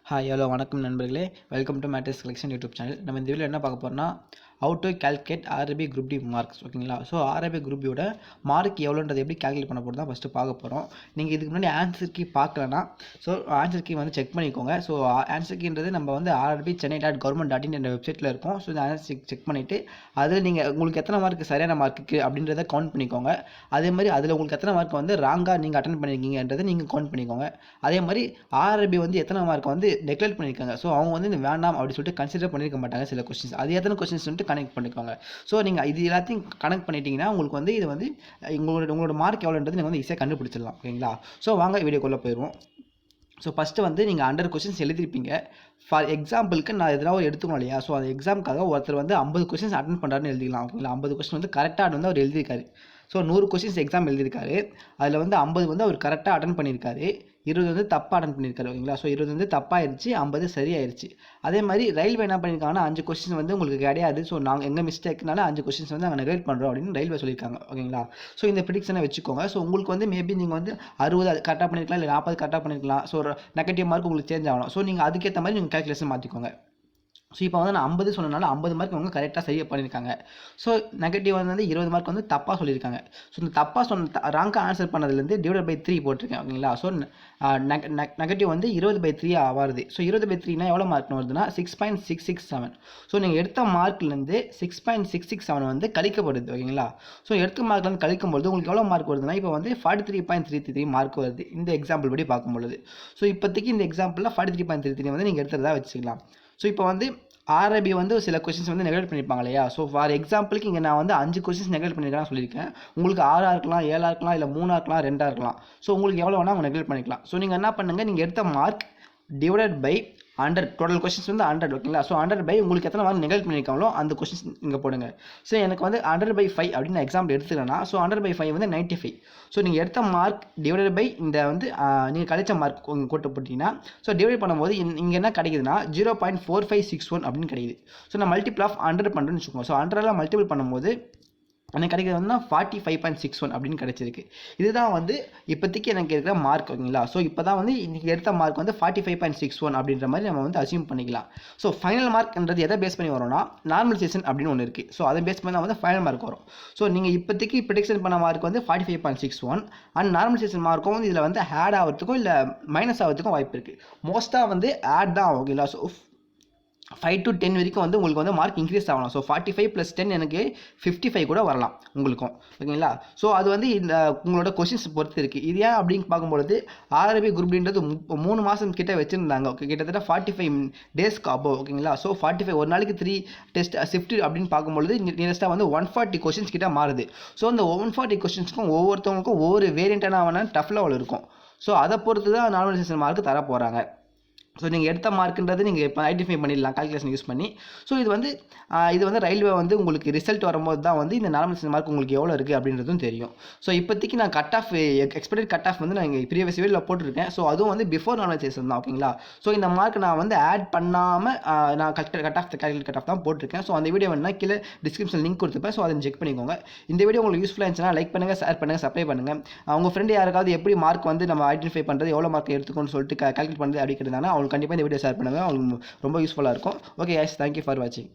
Hi hello வணக்கம் நண்பர்களே, welcome to matters collection YouTube channel. நம்ம இந்த வீடியோவில் என்ன பார்க்க போகிறோம்னா, how to calculate RRB group D marks. ஓகேங்களா? ஸோ ஆர்ஆர்பி குரூப் டியோட மார்க் எவ்வளோன்றது எப்படி கால்குலேட் பண்ண போகிறது தான் ஃபஸ்ட்டு பார்க்க போகிறோம். நீங்கள் இதுக்கு முன்னாடி ஆன்சர் கீ பார்க்கலன்னா ஸோ ஆன்சர் கீ வந்து செக் பண்ணிக்கோங்க. ஸோ ஆன்சர் கீன்றது நம்ம வந்து ஆர்ஆர்பி chennai.government.in என்ற வெப்சைட்டில் இருக்கும். ஸோ இந்த ஆன்சர் செக் பண்ணிவிட்டு அதில் நீங்கள் உங்களுக்கு எத்தனை மார்க் சரியான மார்க்குக்கு அப்படின்றத கவுண்ட் பண்ணிக்கோங்க. அதே மாதிரி அதில் உங்களுக்கு எத்தனை மார்க் வந்து ராங்காக நீங்கள் அட்டன் பண்ணியிருக்கீங்கன்றதை நீங்கள் கவுண்ட் பண்ணிக்கோங்க. அதே மாதிரி ஆர்ஆர்பி வந்து எத்தனை மார்க் வந்து டெக்ளேர் பண்ணியிருக்காங்க. ஸோ அவங்க வந்து இந்த வேண்டாம் அப்படின்னு சொல்லிட்டு கன்சிடர் பண்ணியிருக்க மாட்டாங்க சில கொஸ்டின்ஸ். அது எத்தனை கொஸ்டின்ஸ் வந்துட்டு கனெக்ட் பண்ணிக்கோங்க. ஸோ நீங்கள் இது எல்லாத்தையும் கனெக்ட் பண்ணிட்டீங்கன்னா உங்களுக்கு வந்து இது வந்து உங்களோட மார்க் எவ்வளோன்றது நீங்கள் வந்து ஈஸியாக கண்டுபிடிச்சிடலாம். ஓகேங்களா? ஸோ வாங்க வீடியோக்குள்ளே போயிடுவோம். ஸோ ஃபஸ்ட்டு வந்து நீங்கள் 100 கொஸ்டின்ஸ் எழுதிருப்பீங்க. ஃபார் எக்ஸாம்பிளுக்கு நான் எதனா ஒரு எடுத்துக்கணும் இல்லையா? ஸோ அந்த எக்ஸாமுக்காக ஒருத்தர் வந்து 50 கொஸ்டின்ஸ் அட்டன் பண்ணுறாருன்னு எழுதிக்கலாம். ஓகேங்களா? 50 கொஸ்டின் வந்து கரெக்டாக வந்து அவர் எழுதியிருக்காரு. ஸோ 100 கொஸ்டின்ஸ் எக்ஸாம் எழுதியிருக்காரு. அதில் வந்து 50 வந்து அவர் கரெக்டாக அட்டன் பண்ணியிருக்காரு, 20 வந்து தப்பாக அட்டன் பண்ணியிருக்காரு. ஓகேங்களா? ஸோ 20 வந்து தப்பாகிடுச்சு, 50 சரியாயிருச்சு. அதே மாதிரி ரயில்வே என்ன பண்ணியிருக்காங்கன்னா 5 கொஸ்டின் வந்து உங்களுக்கு கிடையாது. ஸோ நாங்கள் எங்கள் மிஸ்டேக்னால 5 கொஸ்டின்ஸ் வந்து நாங்கள் நெக்லெக்ட் பண்ணுறோம் அப்படின்னு ரயில்வே சொல்லியிருக்காங்க. ஓகேங்களா? ஸோ இந்த ப்ரிடிக்ஷனை வச்சுக்கோங்க. ஸோ உங்களுக்கு வந்து மேபி நீங்கள் வந்து 60 கரெக்டாக பண்ணியிருக்கலாம், இல்லை 40 கரெக்டாக பண்ணியிருக்கலாம். ஸோ நெகட்டிவ் மார்க் உங்களுக்கு சேஞ்ச் ஆகணும். ஸோ நீங்கள் அதுக்கேற்ற மாதிரி நீங்கள் கால்குலேஷன் மாற்றிக்கோங்க. ஸோ இப்போ வந்து நான் 50 சொன்னனால 50 மார்க் அவங்க கரெக்டாக சரியாக பண்ணியிருக்காங்க. ஸோ நெகட்டிவ் வந்து 20 மார்க் வந்து தப்பாக சொல்லியிருக்காங்க. ஸோ இந்த தப்பாக ராங்காக ஆன்சர் பண்ணதுலேருந்து /3 போட்டிருக்கேன். ஓகேங்களா? ஸோ நெகட்டிவ் வந்து 20/3 வருது. ஸோ 20/3னா எவ்வளோ மார்க்னு வருதுன்னா 6.667. ஸோ நீங்கள் எடுத்த மார்க்லேருந்து 6.667 வந்து கழிக்கப்படுது. ஓகேங்களா? ஸோ எடுத்த மார்க்லேருந்து கழிக்கும்போது உங்களுக்கு எவ்வளோ மார்க் வருதுன்னா இப்போ வந்து 43.33 மார்க் வருது இந்த எக்ஸாம்பிள் படி பார்க்கும்பொழுது. ஸோ இப்போதைக்கு இந்த எக்ஸாம்பிளில் 43.33 வந்து நீங்கள் எடுத்துறதா வச்சுக்கலாம். ஸோ இப்போ வந்து ஆர்ஆர்பி வந்து சில கொஸ்டின்ஸ் வந்து நெக்லெக்ட் பண்ணியிருப்பாங்க இல்லையா? ஸோ ஃபார் எக்ஸாம்பிளுக்கு இங்கே நான் வந்து 5 கொஸ்டின்ஸ் நெக்லெக்ட் பண்ணியிருக்கேன் சொல்லியிருக்கேன். உங்களுக்கு 6 இருக்கலாம், 7 இருக்கலாம், இல்லை 3 இருக்கலாம், 2 இருக்கலாம். ஸோ உங்களுக்கு எவ்வளோ வேணால் அவங்க நெக்லெக்ட் பண்ணிக்கலாம். ஸோ நீங்கள் என்ன பண்ணுங்கள், நீங்கள் எடுத்த mark divided by 100, total questions வந்து 100. ஓகேங்களா? ஸோ 100 பை உங்களுக்கு எத்தனை மார்க் நெக்லெக்ட் பண்ணியிருக்காங்களோ அந்த கொஸ்டின்ஸ் இங்கே போடுங்க. ஸோ எனக்கு வந்து 100/5 அப்படின்னு நான் எக்ஸாம்பிள் எடுத்துக்கிறேன்னா ஸோ 100/5 வந்து 95. ஸோ நீங்கள் எடுத்த மார்க் டிவைடட் பை இந்த வந்து நீங்கள் கழிச்ச மார்க் உங்கள் கூட்ட போட்டிங்கன்னா ஸோ டிவைட் பண்ணும்போது இங்கே என்ன கிடைக்குதுன்னா 0.4561 அப்படின்னு கிடைக்குது. ஸோ நான் மல்டிபிள் ஆஃப் 100 பண்ணுறேன்னு வச்சுக்கோங்க. ஸோ 100 மல்டிபிள் பண்ணும்போது எனக்கு கிடைக்கிறது வந்து 45.61 அப்படின்னு கிடைச்சிருக்கு. இதுதான் வந்து இப்போதைக்கு எனக்கு இருக்கிற மார்க். ஓகேங்களா? ஸோ இப்போ தான் வந்து இன்றைக்கி எடுத்த மார்க் வந்து 45.61 அப்படின்ற மாதிரி நம்ம வந்து அசியூம் பண்ணிக்கலாம். ஸோ ஃபைனல் மார்க்ன்றது எதை பேஸ் பண்ணி வரும்னா நார்மலைசேஷன் அப்படின்னு ஒன்று இருக்குது. ஸோ அதை பேஸ் பண்ணி தான் வந்து ஃபைனல் மார்க் வரும். ஸோ நீங்கள் இப்போதைக்கு ப்ரெடிக்ஷன் பண்ண மார்க் வந்து 45.61 அண்ட் நார்மலைசேஷன் மார்க்கும் வந்து இதில் வந்து ஆட் ஆகிறதுக்கும் இல்லை மைனஸ் ஆகிறதுக்கும் வாய்ப்பு இருக்குது. மோஸ்ட்டாக வந்து ஆட் தான். ஓகேங்களா? ஸோ 5 to 10 வரைக்கும் வந்து உங்களுக்கு வந்து மார்க் இன்க்ரீஸ் ஆகலாம். ஸோ 45 + 10 எனக்கு 55 கூட வரலாம் உங்களுக்கும். ஓகேங்களா? ஸோ அது வந்து இந்த உங்களோட கொஸ்டின்ஸ் பொறுத்து இருக்குது. இது ஏன் அப்படின்னு பார்க்கும்பொழுது ஆர்ஆர்பி குரூப்ன்றது 3 மாதம் கிட்ட வச்சுருந்தாங்க. ஓகே, கிட்டத்தட்ட 45 டேஸ்க்கு அபோவ். ஓகேங்களா? ஸோ 45 ஒரு நாளைக்கு 3 டெஸ்ட் ஷிஃப்ட் அப்படின்னு பார்க்கும்பொழுது நியரஸ்ட்டாக வந்து 140 கொஸ்டின்ஸ் கிட்ட மாறுது. ஸோ இந்த 140 கொஸ்டின்ஸ்க்கும் ஒவ்வொருத்தவங்களுக்கும் ஒவ்வொரு வேரியண்ட்டான டஃப் லெவல் இருக்கும். ஸோ அதை பொறுத்து தான் நார்மலைசேஷன் மார்க் தர போகிறாங்க. ஸோ நீங்கள் எடுத்த மார்க்குன்றது நீங்கள் இப்போ ஐடென்டிஃபை பண்ணிடலாம் கால்குலேஷன் யூஸ் பண்ணி. ஸோ இது வந்து ரயில்வே வந்து உங்களுக்கு ரிசல்ட் வரும்போது தான் வந்து இந்த நார்மலைசேஷன் மார்க் உங்களுக்கு எவ்வளோ இருக்குது அப்படின்றதும் தெரியும். ஸோ இப்போதைக்கு நான் cut off expected cut off வந்து நான் இங்கே ப்ரீவியஸ் வீடியோவில் போட்டிருக்கேன். ஸோ அதுவும் வந்து பிஃபோர் நார்மலைசேஷன் தான். ஓகேங்களா? ஸோ இந்த மார்க் நான் வந்து ஆட் பண்ணாமல் நான் கட் ஆஃப் தான் போட்டிருக்கேன். ஸோ அந்த வீடியோ வேணுன்னா கீழே டிஸ்கிரிப்ஷன் லிங்க் கொடுத்துருப்பேன். ஸோ அதை செக் பண்ணிக்கோங்க. இந்த வீடியோ உங்களுக்கு யூஸ்ஃபுல்லாக இருந்துச்சுன்னா லைக் பண்ணுங்கள், ஷேர் பண்ணுங்கள், சப்ஸ்கிரைப் பண்ணுங்கள். உங்கள் ஃப்ரெண்டு யாருக்காவது எப்படி மார்க் வந்து நம்ம ஐடென்டிஃபை பண்ணுறது, எவ்வளோ மார்க் எடுத்துக்கணும்னு சொல்லிட்டு கால்குலேட் பண்ணுறது அப்படி கேட்டாங்கன்னா அவங்களுக்கு கண்டிப்பாக இந்த வீடியோ ஷேர் பண்ணுங்கள். அவங்களுக்கு ரொம்ப யூஸ்ஃபுல்லாக இருக்கும். ஓகே கைஸ், தேங்க்யூ ஃபார் வாட்சிங்.